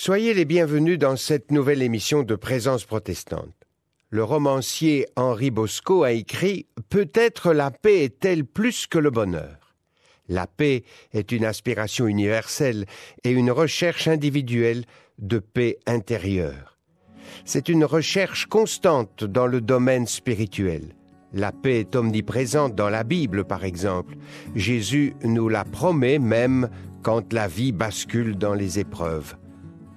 Soyez les bienvenus dans cette nouvelle émission de Présence protestante. Le romancier Henri Bosco a écrit « Peut-être la paix est-elle plus que le bonheur ». La paix est une aspiration universelle et une recherche individuelle de paix intérieure. C'est une recherche constante dans le domaine spirituel. La paix est omniprésente dans la Bible, par exemple. Jésus nous la promet même quand la vie bascule dans les épreuves.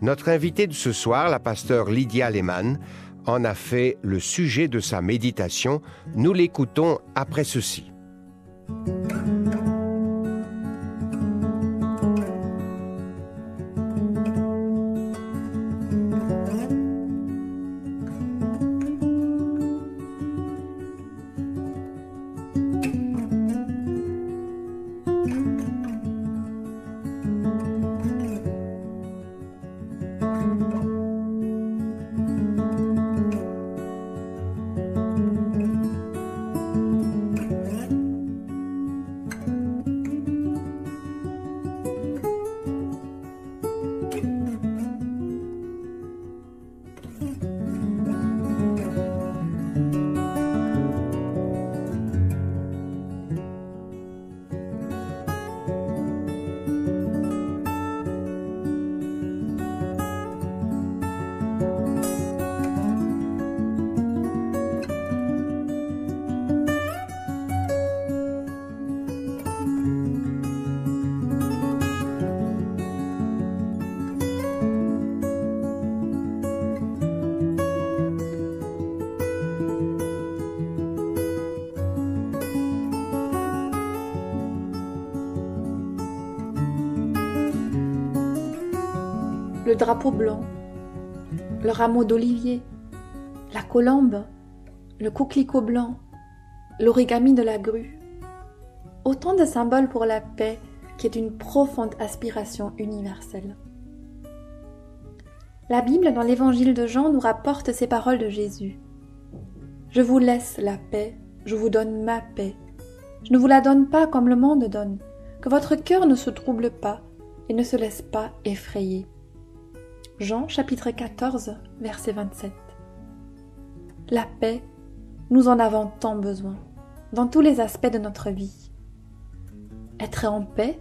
Notre invitée de ce soir, la pasteure Lydia Lehmann, en a fait le sujet de sa méditation. Nous l'écoutons après ceci. Le drapeau blanc, le rameau d'olivier, la colombe, le coquelicot blanc, l'origami de la grue. Autant de symboles pour la paix qui est une profonde aspiration universelle. La Bible, dans l'évangile de Jean, nous rapporte ces paroles de Jésus. « Je vous laisse la paix, je vous donne ma paix. Je ne vous la donne pas comme le monde donne, que votre cœur ne se trouble pas et ne se laisse pas effrayer. » Jean chapitre 14, verset 27. La paix, nous en avons tant besoin, dans tous les aspects de notre vie. Être en paix,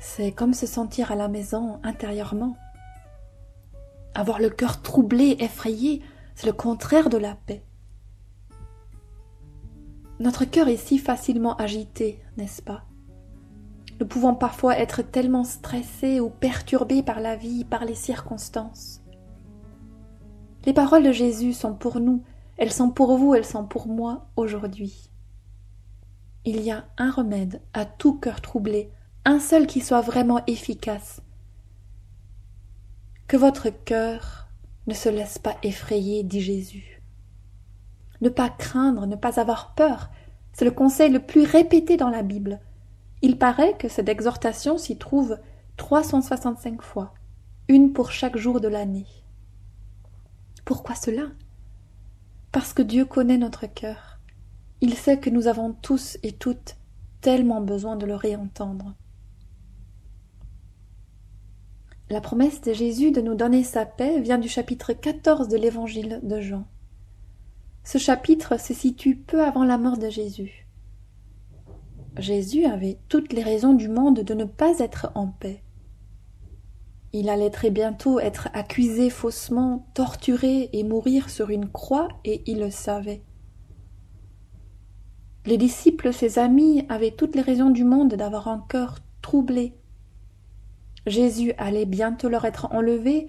c'est comme se sentir à la maison intérieurement. Avoir le cœur troublé, effrayé, c'est le contraire de la paix. Notre cœur est si facilement agité, n'est-ce pas? Nous pouvons parfois être tellement stressés ou perturbés par la vie, par les circonstances. Les paroles de Jésus sont pour nous, elles sont pour vous, elles sont pour moi aujourd'hui. Il y a un remède à tout cœur troublé, un seul qui soit vraiment efficace. Que votre cœur ne se laisse pas effrayer, dit Jésus. Ne pas craindre, ne pas avoir peur, c'est le conseil le plus répété dans la Bible. Il paraît que cette exhortation s'y trouve 365 fois, une pour chaque jour de l'année. Pourquoi cela? Parce que Dieu connaît notre cœur. Il sait que nous avons tous et toutes tellement besoin de le réentendre. La promesse de Jésus de nous donner sa paix vient du chapitre 14 de l'évangile de Jean. Ce chapitre se situe peu avant la mort de Jésus. Jésus avait toutes les raisons du monde de ne pas être en paix. Il allait très bientôt être accusé faussement, torturé et mourir sur une croix, et il le savait. Les disciples, ses amis, avaient toutes les raisons du monde d'avoir un cœur troublé. Jésus allait bientôt leur être enlevé,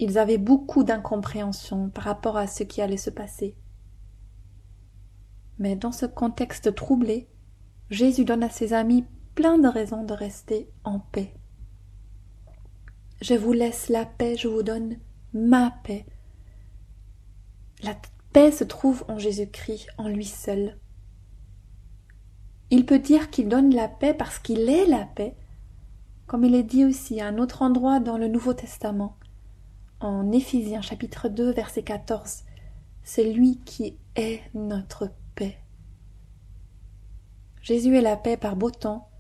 ils avaient beaucoup d'incompréhension par rapport à ce qui allait se passer. Mais dans ce contexte troublé, Jésus donne à ses amis plein de raisons de rester en paix. Je vous laisse la paix, je vous donne ma paix. La paix se trouve en Jésus-Christ, en lui seul. Il peut dire qu'il donne la paix parce qu'il est la paix, comme il est dit aussi à un autre endroit dans le Nouveau Testament, en Éphésiens chapitre 2, verset 14. C'est lui qui est notre paix. Jésus est la paix par beau temps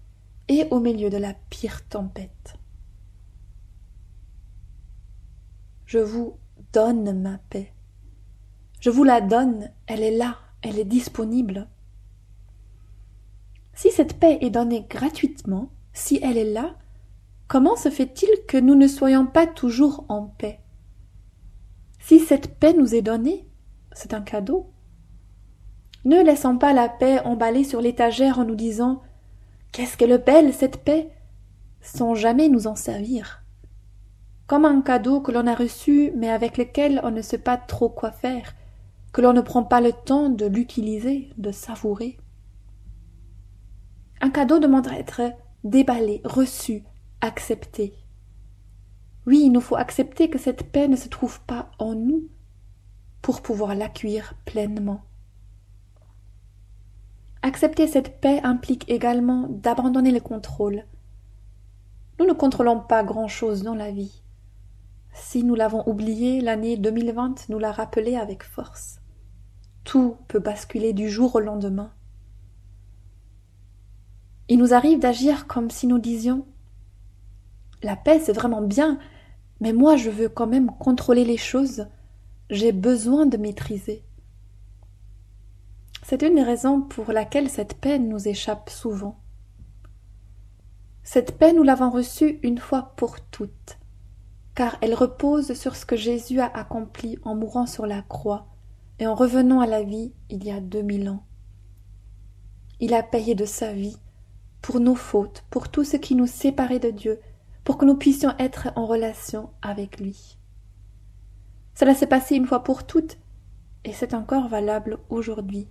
et au milieu de la pire tempête. Je vous donne ma paix. Je vous la donne, elle est là, elle est disponible. Si cette paix est donnée gratuitement, si elle est là, comment se fait-il que nous ne soyons pas toujours en paix? Si cette paix nous est donnée, c'est un cadeau. Ne laissons pas la paix emballée sur l'étagère en nous disant « Qu'est-ce qu'elle est belle, cette paix !» sans jamais nous en servir. Comme un cadeau que l'on a reçu mais avec lequel on ne sait pas trop quoi faire, que l'on ne prend pas le temps de l'utiliser, de savourer. Un cadeau demande à être déballé, reçu, accepté. Oui, il nous faut accepter que cette paix ne se trouve pas en nous pour pouvoir l'accueillir pleinement. Accepter cette paix implique également d'abandonner le contrôle. Nous ne contrôlons pas grand-chose dans la vie. Si nous l'avons oublié, l'année 2020 nous l'a rappelé avec force. Tout peut basculer du jour au lendemain. Il nous arrive d'agir comme si nous disions « La paix, c'est vraiment bien, mais moi je veux quand même contrôler les choses, j'ai besoin de maîtriser. » C'est une des raisons pour laquelle cette paix nous échappe souvent. Cette paix, nous l'avons reçue une fois pour toutes, car elle repose sur ce que Jésus a accompli en mourant sur la croix et en revenant à la vie il y a 2000 ans. Il a payé de sa vie pour nos fautes, pour tout ce qui nous séparait de Dieu, pour que nous puissions être en relation avec lui. Cela s'est passé une fois pour toutes, et c'est encore valable aujourd'hui.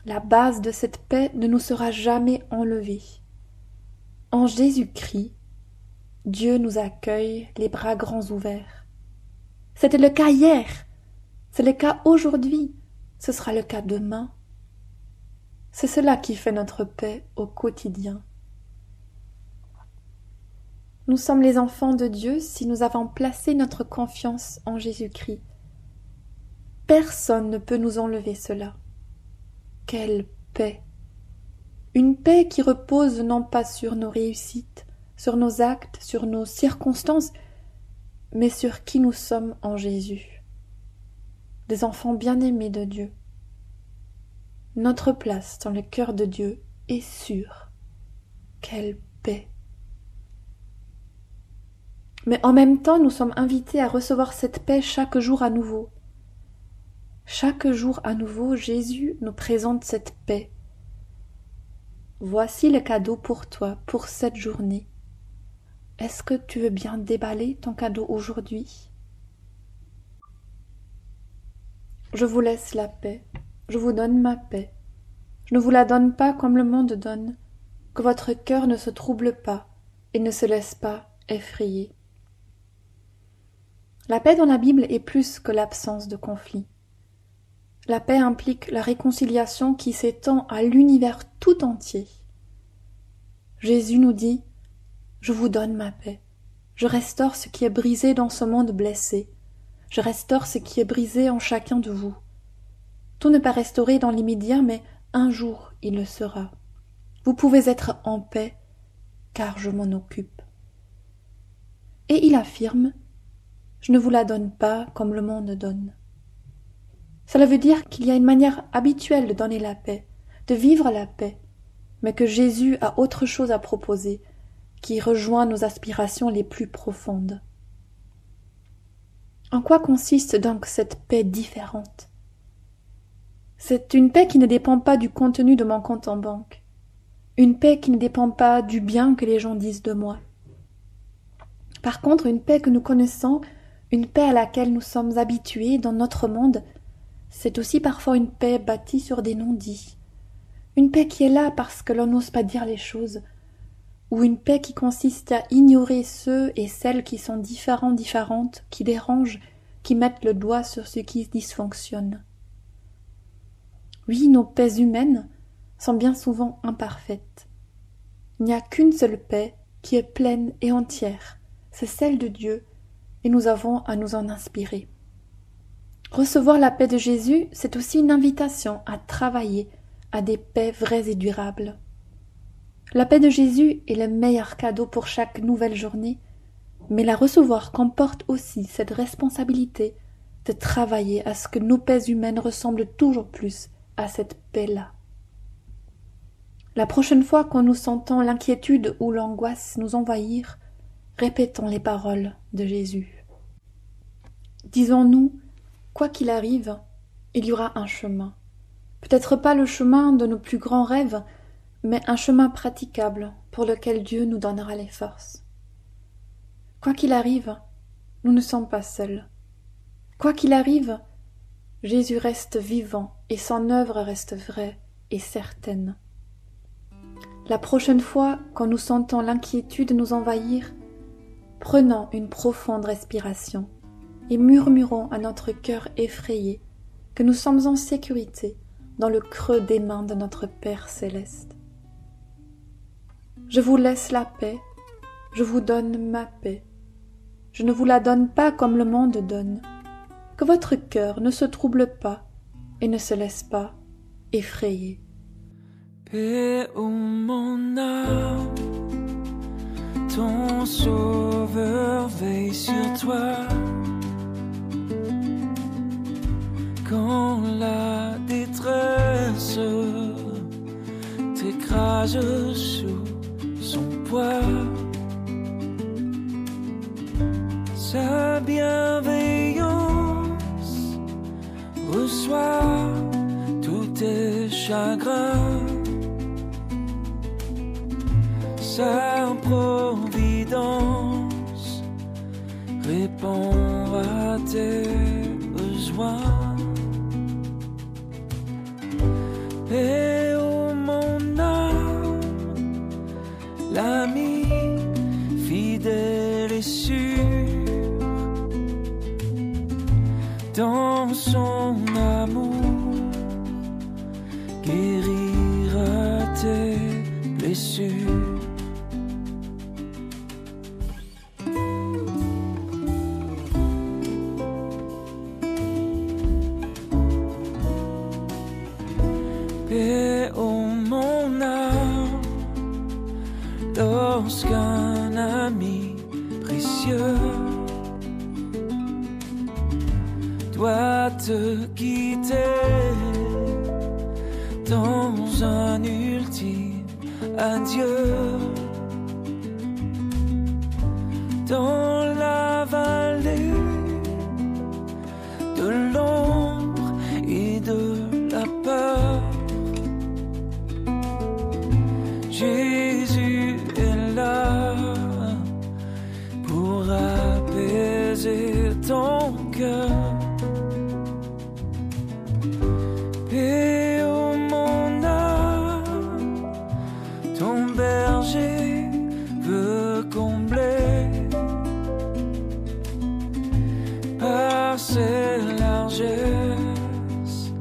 La base de cette paix ne nous sera jamais enlevée. En Jésus-Christ, Dieu nous accueille les bras grands ouverts. C'était le cas hier, c'est le cas aujourd'hui, ce sera le cas demain. C'est cela qui fait notre paix au quotidien. Nous sommes les enfants de Dieu si nous avons placé notre confiance en Jésus-Christ. Personne ne peut nous enlever cela. Quelle paix! Une paix qui repose non pas sur nos réussites, sur nos actes, sur nos circonstances, mais sur qui nous sommes en Jésus. Des enfants bien-aimés de Dieu. Notre place dans le cœur de Dieu est sûre. Quelle paix! Mais en même temps, nous sommes invités à recevoir cette paix chaque jour à nouveau. Chaque jour à nouveau, Jésus nous présente cette paix. Voici le cadeau pour toi, pour cette journée. Est-ce que tu veux bien déballer ton cadeau aujourd'hui? Je vous laisse la paix, je vous donne ma paix. Je ne vous la donne pas comme le monde donne, que votre cœur ne se trouble pas et ne se laisse pas effrayer. La paix dans la Bible est plus que l'absence de conflit. La paix implique la réconciliation qui s'étend à l'univers tout entier. Jésus nous dit « Je vous donne ma paix. Je restaure ce qui est brisé dans ce monde blessé. Je restaure ce qui est brisé en chacun de vous. Tout n'est pas restauré dans l'immédiat, mais un jour il le sera. Vous pouvez être en paix, car je m'en occupe. » Et il affirme « Je ne vous la donne pas comme le monde donne. » Cela veut dire qu'il y a une manière habituelle de donner la paix, de vivre la paix, mais que Jésus a autre chose à proposer, qui rejoint nos aspirations les plus profondes. En quoi consiste donc cette paix différente? C'est une paix qui ne dépend pas du contenu de mon compte en banque, une paix qui ne dépend pas du bien que les gens disent de moi. Par contre, une paix que nous connaissons, une paix à laquelle nous sommes habitués dans notre monde, c'est aussi parfois une paix bâtie sur des non-dits, une paix qui est là parce que l'on n'ose pas dire les choses, ou une paix qui consiste à ignorer ceux et celles qui sont différents, différentes, qui dérangent, qui mettent le doigt sur ce qui dysfonctionne. Oui, nos paix humaines sont bien souvent imparfaites. Il n'y a qu'une seule paix qui est pleine et entière, c'est celle de Dieu, et nous avons à nous en inspirer. Recevoir la paix de Jésus, c'est aussi une invitation à travailler à des paix vraies et durables. La paix de Jésus est le meilleur cadeau pour chaque nouvelle journée, Mais la recevoir comporte aussi cette responsabilité de travailler à ce que nos paix humaines ressemblent toujours plus à cette paix-là. La prochaine fois que nous sentons l'inquiétude ou l'angoisse nous envahir, répétons les paroles de Jésus. Disons-nous, quoi qu'il arrive, il y aura un chemin. Peut-être pas le chemin de nos plus grands rêves, mais un chemin praticable pour lequel Dieu nous donnera les forces. Quoi qu'il arrive, nous ne sommes pas seuls. Quoi qu'il arrive, Jésus reste vivant et son œuvre reste vraie et certaine. La prochaine fois, quand nous sentons l'inquiétude nous envahir, prenons une profonde respiration et murmurons à notre cœur effrayé que nous sommes en sécurité dans le creux des mains de notre Père céleste. Je vous laisse la paix, je vous donne ma paix. Je ne vous la donne pas comme le monde donne. Que votre cœur ne se trouble pas et ne se laisse pas effrayer. Paix ô mon âme, ton sauveur veille sur toi. Quand la détresse t'écrase sous son poids, sa bienveillance reçoit tous tes chagrins. Sa providence répond à tes besoins. Et ô mon âme, l'ami fidèle et sûr, dans son amour guérira tes blessures. Paix ô mon âme, lorsqu'un ami précieux doit te quitter dans un ultime adieu, dans la vallée de l'ombre et de la peur, Jésus est là pour apaiser ton cœur. Paix ô mon âme, ton berger veut combler par ses largesses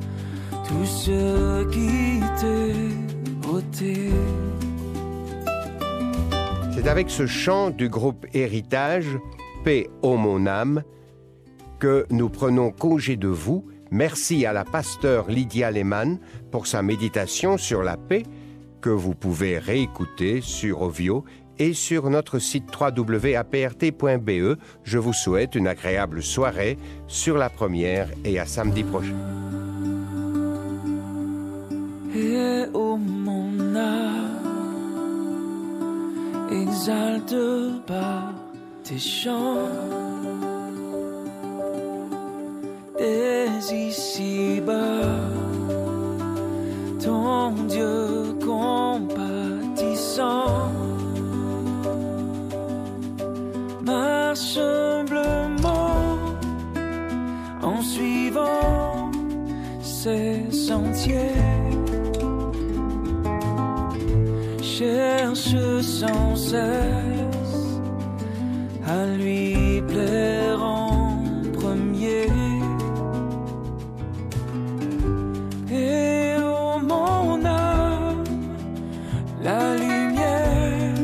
tout ce qui t'est ôté. C'est avec ce chant du groupe Héritage, Paix ô mon âme, que nous prenons congé de vous. Merci à la pasteure Lydia Lehmann pour sa méditation sur la paix que vous pouvez réécouter sur Ovio et sur notre site www.aprt.be. Je vous souhaite une agréable soirée sur la première et à samedi prochain. Et ô mon âme, exalte par tes chants, dès ici-bas, ton Dieu compatissant marche humblement en suivant ses sentiers, cherche sans cesse à lui plaire en premier. Et ô mon âme, la lumière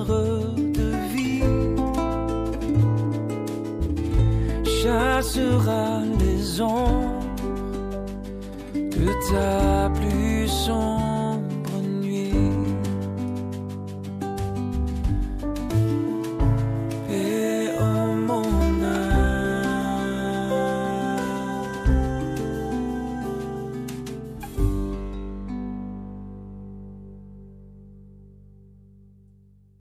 de vie chassera les ombres de ta plus sombre